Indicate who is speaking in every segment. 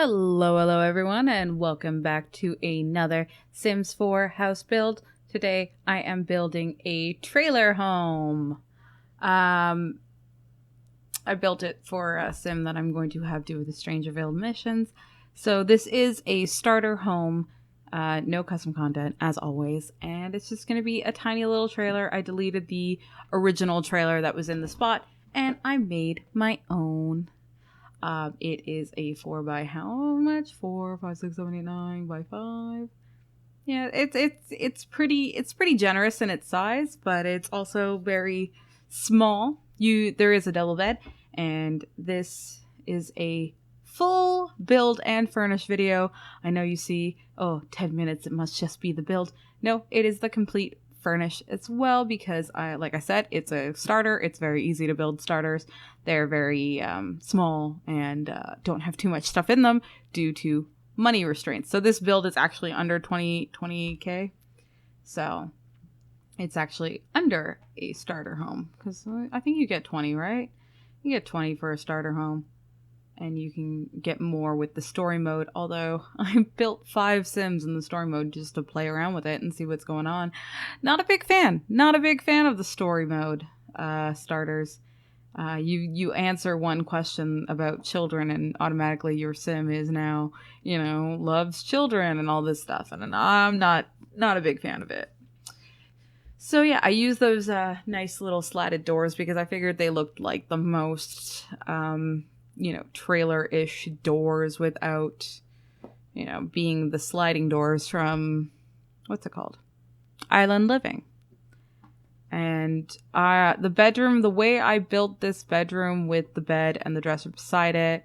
Speaker 1: Hello everyone, and welcome back to another Sims 4 house build. Today I am building a trailer home. I built it for a sim that I'm going to have do with the Strangerville missions. So this is a starter home, no custom content as always, and it's just going to be a tiny little trailer. I deleted the original trailer that was in the spot, and I made my own. It is a 4 by how much? 4, 5, 6, 7, 8, 9 by 5. Yeah, it's pretty generous in its size, but it's also very small. There is a double bed, and this is a full build and furnish video. I know you see, 10 minutes, it must just be the build. No, it is the complete furnish as well, because like I said, it's a starter. It's very easy to build starters. They're very small and don't have too much stuff in them due to money restraints. So this build is actually under 20k. So it's actually under a starter home, because I think you get 20, right? You get 20 for a starter home. And you can get more with the story mode, although I built 5 Sims in the story mode just to play around with it and see what's going on. Not a big fan. Not a big fan of the story mode starters. You answer one question about children and automatically your Sim is now, loves children and all this stuff. And I'm not a big fan of it. So yeah, I use those nice little slatted doors because I figured they looked like the most... trailer-ish doors without, being the sliding doors from, what's it called? Island Living. And the bedroom, the way I built this bedroom with the bed and the dresser beside it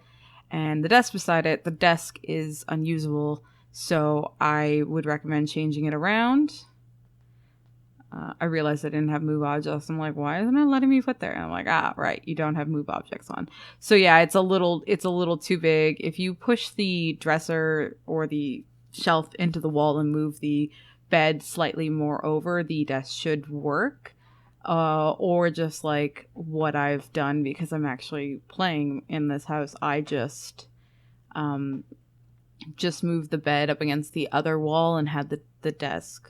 Speaker 1: and the desk beside it, the desk is unusable. So I would recommend changing it around. I realized I didn't have move objects. I'm like, why isn't it letting me put there? And I'm like, right, you don't have move objects on. So yeah, it's a little too big. If you push the dresser or the shelf into the wall and move the bed slightly more over, the desk should work. Or just like what I've done, because I'm actually playing in this house, I just moved the bed up against the other wall and had the desk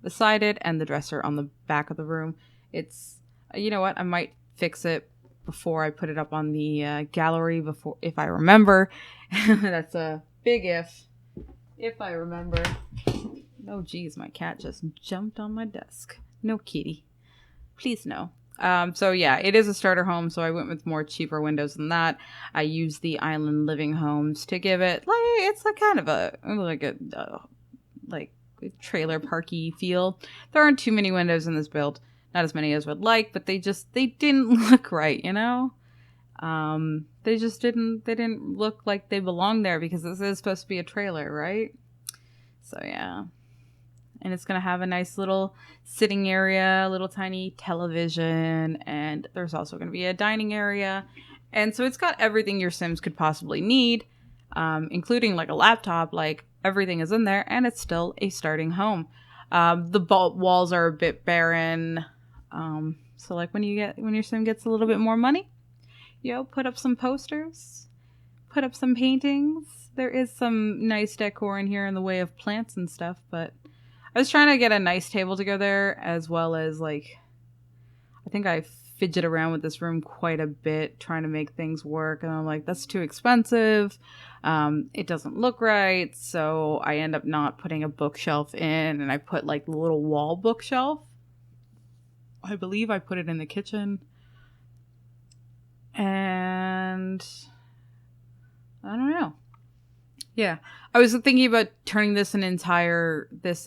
Speaker 1: beside it and the dresser on the back of the room. It's, you know what, I might fix it before I put it up on the gallery, if I remember. That's a big if I remember. Oh geez, my cat just jumped on my desk. No kitty, please no. So yeah, it is a starter home, so I went with more cheaper windows than that. I used the Island Living homes to give it, like, it's like kind of a trailer parky feel. There aren't too many windows in this build, not as many as would like, but they didn't look right, they didn't look like they belonged there, because this is supposed to be a trailer, right? So yeah, and it's gonna have a nice little sitting area, a little tiny television, and there's also gonna be a dining area, and so it's got everything your Sims could possibly need, including like a laptop. Like, everything is in there, and it's still a starting home. The walls are a bit barren. So like when your Sim gets a little bit more money, put up some posters, put up some paintings. There is some nice decor in here in the way of plants and stuff, but I was trying to get a nice table to go there, as well as, like, I think I fidget around with this room quite a bit trying to make things work, and I'm like, that's too expensive. It doesn't look right, so I end up not putting a bookshelf in, and I put like the little wall bookshelf. I believe I put it in the kitchen, and I don't know. Yeah, I was thinking about turning this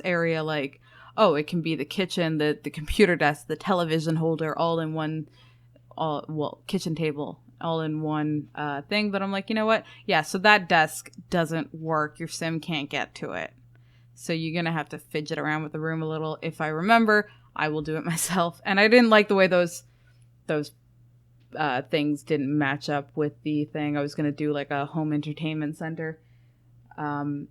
Speaker 1: area, like, it can be the kitchen, the computer desk, the television holder, all in one, kitchen table, all in one thing. But I'm like, you know what? Yeah, so that desk doesn't work. Your Sim can't get to it. So you're going to have to fidget around with the room a little. If I remember, I will do it myself. And I didn't like the way those things didn't match up with the thing. I was going to do like a home entertainment center. And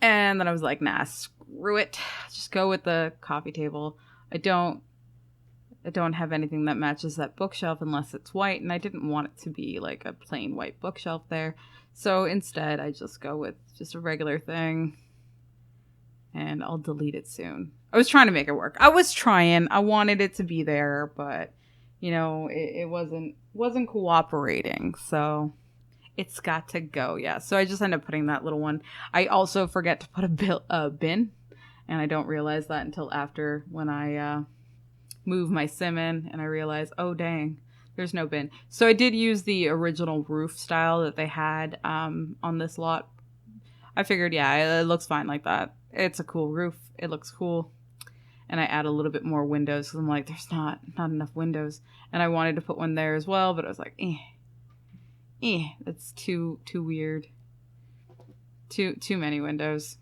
Speaker 1: then I was like, nah, screw it. Just go with the coffee table. I don't I don't have anything that matches that bookshelf unless it's white, and I didn't want it to be like a plain white bookshelf there. So instead, I just go with just a regular thing, and I'll delete it soon. I was trying to make it work. I wanted it to be there, but you know, it wasn't cooperating. So it's got to go. Yeah. So I just end up putting that little one. I also forget to put a bin, and I don't realize that until after when I move my sim in, and I realize, oh dang, there's no bin. So I did use the original roof style that they had on this lot. I figured, yeah, it looks fine like that. It's a cool roof. It looks cool. And I add a little bit more windows because I'm like, there's not enough windows. And I wanted to put one there as well, but I was like, that's too weird. Too many windows.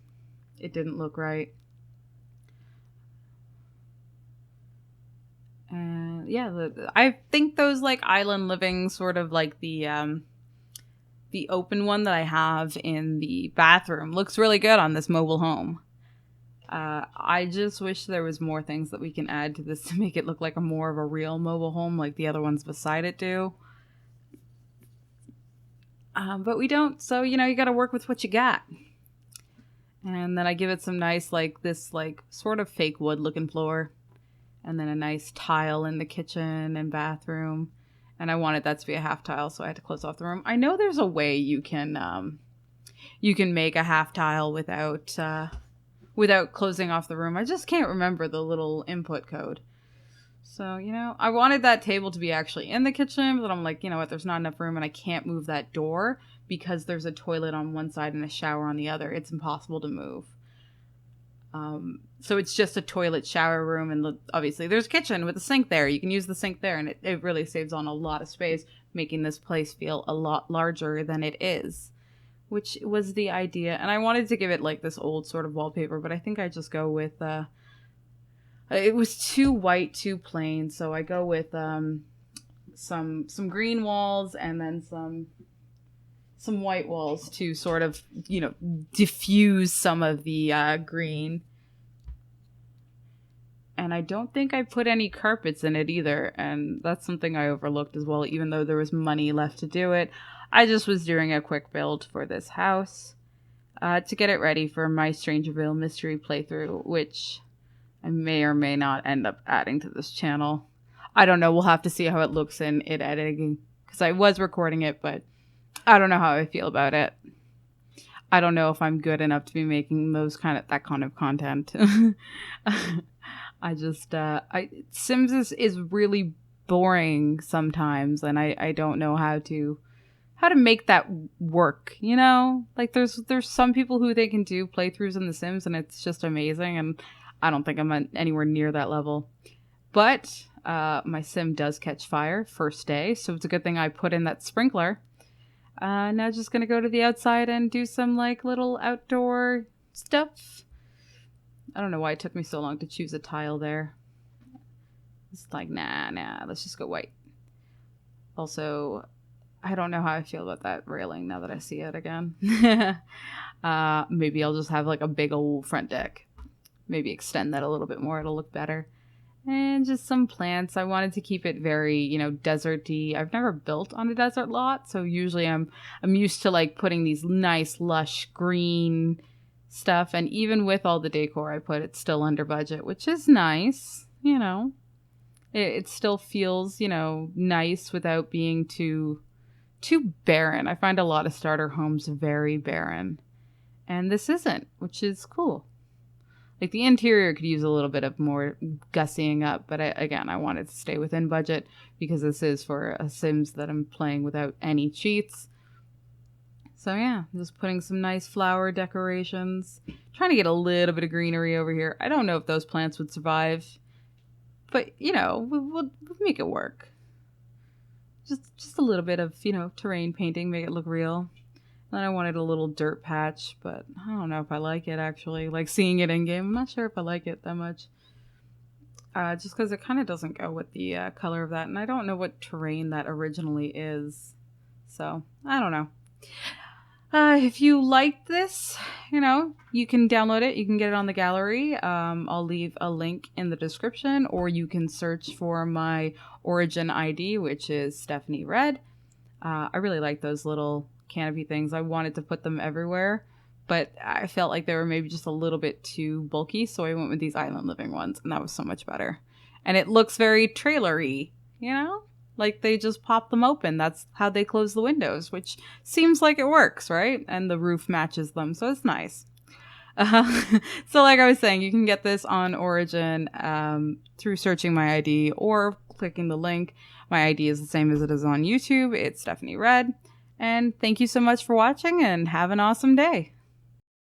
Speaker 1: It didn't look right. Yeah, I think those like island living, sort of like the open one that I have in the bathroom, looks really good on this mobile home. I just wish there was more things that we can add to this to make it look like more of a real mobile home like the other ones beside it do. But we don't, so you know, you gotta work with what you got. And then I give it some nice, like this like sort of fake wood looking floor. And then a nice tile in the kitchen and bathroom. And I wanted that to be a half tile, so I had to close off the room. I know there's a way you can make a half tile without closing off the room. I just can't remember the little input code. So, you know, I wanted that table to be actually in the kitchen, but I'm like, you know what, there's not enough room, and I can't move that door because there's a toilet on one side and a shower on the other. It's impossible to move. So it's just a toilet shower room, and obviously there's a kitchen with a sink there. You can use the sink there, and it really saves on a lot of space, making this place feel a lot larger than it is, which was the idea. And I wanted to give it like this old sort of wallpaper, but I think I just go with, it was too white, too plain. So I go with, some green walls and then some white walls to sort of, you know, diffuse some of the green. And I don't think I put any carpets in it either. And that's something I overlooked as well, even though there was money left to do it. I just was doing a quick build for this house to get it ready for my Strangerville mystery playthrough, which I may or may not end up adding to this channel. I don't know. We'll have to see how it looks in it editing, because I was recording it, but I don't know how I feel about it. I don't know if I'm good enough to be making that kind of content. I just, Sims is really boring sometimes, and I don't know how to make that work, you know? Like there's some people who they can do playthroughs in The Sims, and it's just amazing, and I don't think I'm anywhere near that level. But my sim does catch fire first day, so it's a good thing I put in that sprinkler. Now just gonna go to the outside and do some like little outdoor stuff. I don't know why it took me so long to choose a tile there. It's like, nah, let's just go white. Also, I don't know how I feel about that railing now that I see it again. Maybe I'll just have like a big old front deck. Maybe extend that a little bit more. It'll look better. And just some plants. I wanted to keep it very, you know, deserty. I've never built on a desert lot, so usually I'm used to like putting these nice lush green stuff, and even with all the decor I put, it's still under budget, which is nice, you know. It still feels, you know, nice without being too barren. I find a lot of starter homes very barren, and this isn't, which is cool. Like the interior could use a little bit of more gussying up, but I wanted to stay within budget because this is for a Sims that I'm playing without any cheats. So yeah, just putting some nice flower decorations. Trying to get a little bit of greenery over here. I don't know if those plants would survive, but you know, we'll make it work. Just a little bit of, you know, terrain painting, make it look real. Then I wanted a little dirt patch, but I don't know if I like it actually. Like seeing it in game, I'm not sure if I like it that much. Just because it kind of doesn't go with the color of that, and I don't know what terrain that originally is. So I don't know. If you liked this, you can download it. You can get it on the gallery. I'll leave a link in the description, or you can search for my origin ID, which is StefanyRed. I really like those little canopy things. I wanted to put them everywhere, but I felt like they were maybe just a little bit too bulky, so I went with these island living ones, and that was so much better. And it looks very trailery, like they just pop them open. That's how they close the windows, which seems like it works, right? And the roof matches them, so it's nice. So like I was saying, you can get this on Origin through searching my ID or clicking the link. My ID is the same as it is on YouTube. It's StefanyRed. And thank you so much for watching, and have an awesome day.